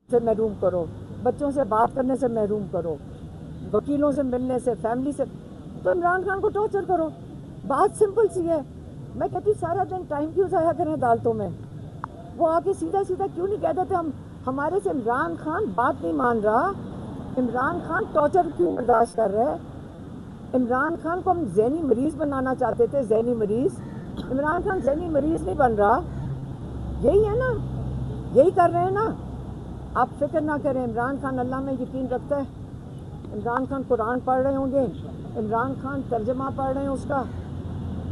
سے محروم کرو, بچوں سے بات کرنے سے محروم کرو, وکیلوں سے ملنے سے, فیملی سے, تو عمران خان کو ٹارچر کرو. بات سمپل سی ہے. میں کہتی ہوں سارا دن ٹائم کیوں ضائع کریں عدالتوں میں؟ وہ آ کے سیدھا سیدھا کیوں نہیں کہہ دیتے ہمارے سے عمران خان بات نہیں مان رہا, عمران خان ٹارچر کیوں برداشت کر رہے ہیں؟ عمران خان کو ہم ذہنی مریض بنانا چاہتے تھے, ذہنی مریض. عمران خان ذہنی مریض نہیں بن رہا. یہی ہے نا, یہی کر رہے ہیں نا. آپ فکر نہ کریں, عمران خان اللہ میں یقین رکھتا ہے. عمران خان قرآن پڑھ رہے ہوں گے, عمران خان ترجمہ پڑھ رہے ہیں اس کا,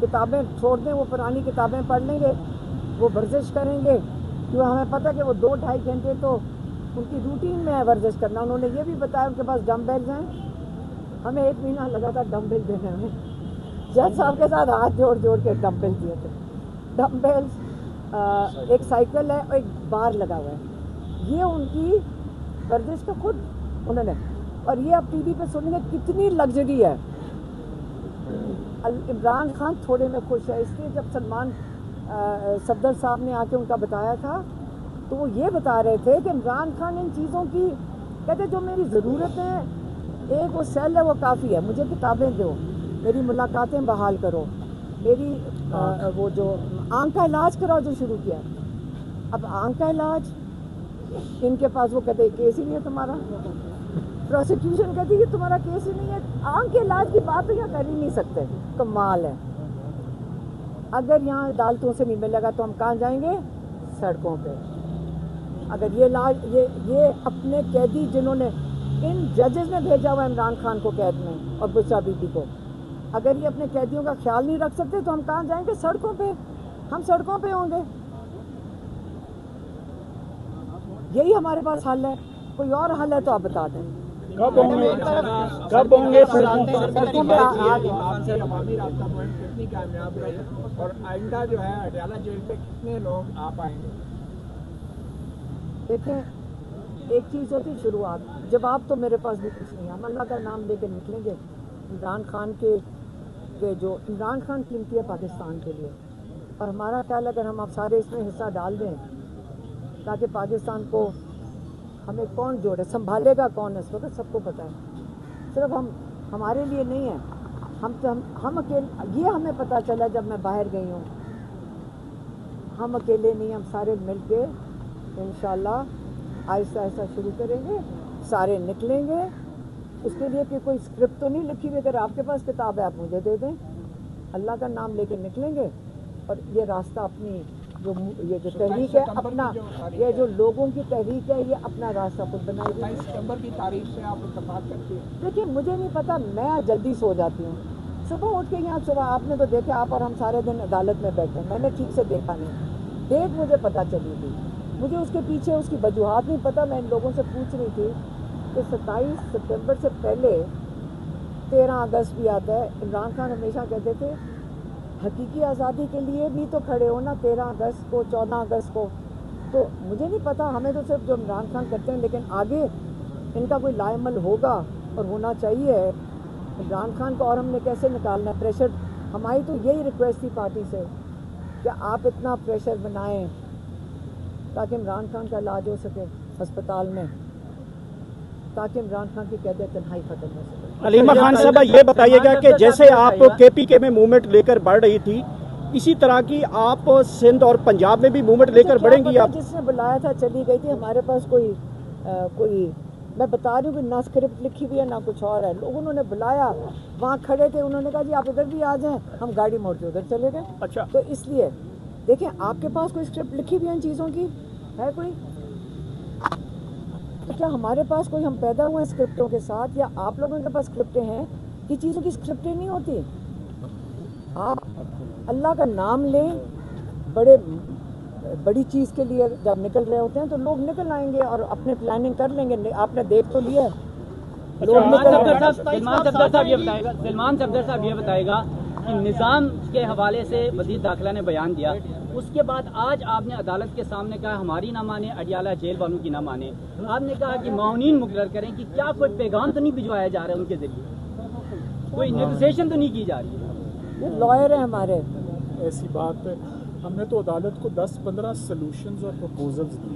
کتابیں چھوڑ دیں, وہ پرانی کتابیں پڑھ لیں گے, وہ ورزش کریں گے. کیوں ہمیں پتہ کہ وہ 2-2.5 گھنٹے تو ان کی روٹین میں ہے ورزش کرنا. انہوں نے یہ بھی بتایا ان کے پاس ڈمبلز ہیں. ہمیں 1 مہینہ لگا تھا ڈمبل دینے میں. جج صاحب کے ساتھ ہاتھ جوڑ جوڑ کے ڈمبل دیے تھے. ڈمبلز, ایک سائیکل ہے اور ایک بار لگا ہوا ہے. یہ ان کی ورزش کا خود انہوں نے. اور یہ اب ٹی وی پہ سنیں گے کتنی لگژری ہے. عمران خان تھوڑے میں خوش ہے. اس لیے جب سلمان صفدر صاحب نے آ کے ان کا بتایا تھا تو وہ یہ بتا رہے تھے کہ عمران خان ان چیزوں کی کہتے جو میری ضرورتیں, ایک وہ سیل ہے وہ کافی ہے, مجھے کتابیں دو, میری ملاقاتیں بحال کرو, میری وہ جو آنکھ کا علاج کراؤ جو شروع کیا. اب آنکھ کا علاج ان کے پاس, وہ کہتے کیس ہی نہیں ہے تمہارا. پروسیکیوشن کہتی ہے تمہارا کیس ہی نہیں ہے. آنکھ کے علاج کی بات تو یہاں کر ہی نہیں سکتے. کمال ہے. اگر یہاں عدالتوں سے نہیں ملے گا تو ہم کہاں جائیں گے؟ سڑکوں پہ. اگر یہ علاج یہ اپنے قیدی جنہوں نے, ان ججز نے بھیجا ہوا عمران خان کو قید میں اور بشرا بی بی کو, اگر یہ اپنے قیدیوں کا خیال نہیں رکھ سکتے تو ہم کہاں جائیں گے؟ سڑکوں پہ. ہم سڑکوں پہ ہوں گے. یہی ہمارے پاس حل ہے. کوئی اور حل ہے تو آپ بتا دیں. کب ہوں گے سڑکوں پہ؟ آپ سے عوامی رابطہ پوائنٹ کتنی کامیاب رہی اور آئندہ جو ہے اڈیالہ جیل پہ کتنے لوگ آ پائیں گے؟ دیکھیں, ایک چیز ہوتی شروعات. جواب تو میرے پاس بھی کچھ نہیں ہے. ہم اللہ کا نام لے کے نکلیں گے. عمران خان کے جو عمران خان قیمتی ہے پاکستان کے لیے, اور ہمارا خیال اگر ہم آپ سارے اس میں حصہ ڈال دیں تاکہ پاکستان کو ہمیں کون جوڑے, سنبھالے گا کون اس وقت سب کو پتہ ہے. صرف ہمارے لیے نہیں ہے, ہم اکیلے. یہ ہمیں پتہ چلا جب میں باہر گئی ہوں, ہم اکیلے نہیں, ہم سارے مل کے انشاءاللہ آہستہ آہستہ شروع کریں گے. سارے نکلیں گے. اس کے لیے کہ کوئی اسکرپٹ تو نہیں لکھی ہوئی. اگر آپ کے پاس کتاب ہے آپ مجھے دے دیں. اللہ کا نام لے کے نکلیں گے اور یہ راستہ اپنی یہ جو تحریک ہے اپنا, یہ جو لوگوں کی تحریک ہے, یہ اپنا راستہ خود بنائے گی. 27 ستمبر کی تاریخ سے آپ اتفاق کرتی ہیں؟ دیکھیے مجھے نہیں پتا, میں جلدی سو جاتی ہوں. صبح اٹھ کے یہاں صبح آپ نے تو دیکھا, آپ اور ہم سارے دن عدالت میں بیٹھے, میں نے ٹھیک سے دیکھا نہیں. ڈیٹ مجھے پتہ چلی تھی, مجھے اس کے پیچھے اس کی وجوہات نہیں پتہ. میں ان لوگوں سے پوچھ رہی تھی کہ 27 ستمبر سے پہلے 13 اگست بھی آتا ہے. عمران خان ہمیشہ کہتے تھے حقیقی آزادی کے لیے بھی تو کھڑے ہو نا 13 اگست کو, 14 اگست کو. تو مجھے نہیں پتا, ہمیں تو صرف جو عمران خان کرتے ہیں, لیکن آگے ان کا کوئی لائے عمل ہوگا اور ہونا چاہیے. عمران خان کو اور ہم نے کیسے نکالنا ہے پریشر. ہماری تو یہی ریکویسٹ تھی پارٹی سے کہ آپ اتنا پریشر بنائیں تاکہ عمران خان کا علاج ہو سکے ہسپتال میں, تاکہ عمران خان کی قید تنہائی ختم ہو سکے. علیمہ خان صاحبہ یہ بتائیے گا کہ جیسے آپ کے پی کے میں موومنٹ لے کر بڑھ رہی تھی, اسی طرح کی آپ سندھ اور پنجاب میں بھی موومنٹ لے کر بڑھیں گی؟ آپ جس نے بلایا تھا چلی گئی تھی. ہمارے پاس کوئی میں بتا رہی ہوں کہ نہ اسکرپٹ لکھی ہوئی ہے نہ کچھ اور ہے. لوگوں نے بلایا, وہاں کھڑے تھے, انہوں نے کہا جی آپ ادھر بھی آ جائیں, ہم گاڑی موڑ کے ادھر چلے گئے. اچھا, تو اس لیے دیکھیں آپ کے پاس کوئی اسکرپٹ لکھی ہوئی ہے ان چیزوں کی ہے کوئی؟ کیا ہمارے پاس کوئی, ہم پیدا ہوئے ہیں اسکرپٹوں کے ساتھ, یا آپ لوگوں کے پاس اسکرپٹیں ہیں؟ یہ چیزوں کی اسکرپٹیں نہیں ہوتی. آپ اللہ کا نام لیں, بڑی چیز کے لیے جب نکل رہے ہوتے ہیں تو لوگ نکل آئیں گے اور اپنے پلاننگ کر لیں گے. آپ نے دیکھ تو لیا. سلمان صفدر صاحب یہ بتائے گا کہ نظام کے حوالے سے وزیر داخلہ نے بیان دیا, اس کے بعد آج آپ نے عدالت کے سامنے کہا ہماری نہ مانے, اڈیالہ جیل والوں کی نہ مانے. آپ نے کہا کہ معاونین مقرر کریں, کہ کیا کوئی پیغام تو نہیں بھجوایا جا رہا ہے ان کے ذریعے, کوئی نیگوسیشن تو نہیں کی جا رہی ہے؟ یہ لائر ہیں ہمارے. ایسی بات ہے, ہم نے تو عدالت کو 10-15 سلوشنز اور پروپوزلز دی.